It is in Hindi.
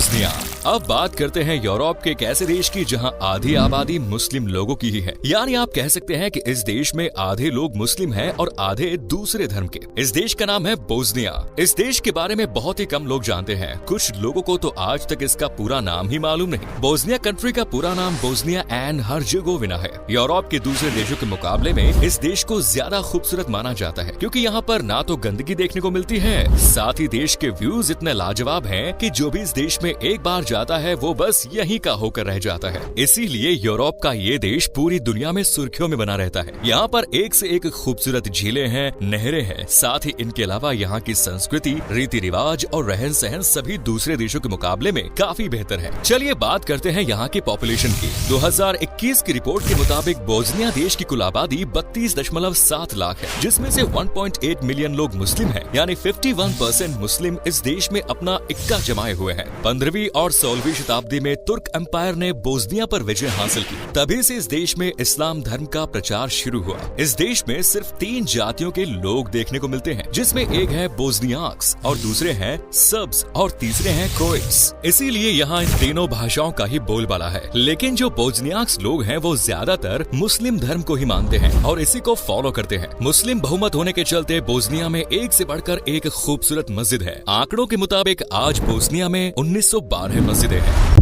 बोस्निया। अब बात करते हैं यूरोप के एक ऐसे देश की जहां आधी आबादी मुस्लिम लोगों की ही है। यानी आप कह सकते हैं कि इस देश में आधे लोग मुस्लिम हैं और आधे दूसरे धर्म के। इस देश का नाम है बोस्निया। इस देश के बारे में बहुत ही कम लोग जानते हैं। कुछ लोगों को तो आज तक इसका पूरा नाम ही मालूम नहीं। बोस्निया कंट्री का पूरा नाम बोस्निया एंड हर्जेगोविना है। यूरोप के दूसरे देशों के मुकाबले में इस देश को ज्यादा खूबसूरत माना जाता है, क्योंकि यहाँ पर ना तो गंदगी देखने को मिलती है, साथ ही देश के व्यूज इतने लाजवाब हैं कि जो भी इस देश में एक बार जाता है वो बस यहीं का होकर रह जाता है। इसीलिए यूरोप का ये देश पूरी दुनिया में सुर्खियों में बना रहता है। यहाँ पर एक से एक खूबसूरत झीलें हैं, नहरें हैं। साथ ही इनके अलावा यहाँ की संस्कृति, रीति रिवाज और रहन सहन सभी दूसरे देशों के मुकाबले में काफी बेहतर है। चलिए बात करते हैं यहाँ की पॉपुलेशन की। 2021 की रिपोर्ट के मुताबिक बोस्निया देश की कुल आबादी 32.7 लाख है, जिसमें से 1.8 मिलियन लोग मुस्लिम हैं, यानी 51% मुस्लिम इस देश में अपना इक्का जमाए हुए हैं। 15वीं और 16वीं शताब्दी में तुर्क एम्पायर ने बोस्निया पर विजय हासिल की। तभी से इस देश में इस्लाम धर्म का प्रचार शुरू हुआ। इस देश में सिर्फ 3 जातियों के लोग देखने को मिलते हैं, जिसमें एक है बोस्नियाक्स और दूसरे हैं सर्ब्स और तीसरे हैं क्रोएट्स। इसीलिए यहाँ इन तीनों भाषाओं का ही बोलबाला है। लेकिन जो बोस्नियाक्स लोग हैं वो ज्यादातर मुस्लिम धर्म को ही मानते हैं और इसी को फॉलो करते हैं। मुस्लिम बहुमत होने के चलते बोस्निया में एक से बढ़कर एक खूबसूरत मस्जिद है। आंकड़ों के मुताबिक आज बोस्निया में 1912 मस्जिदें हैं।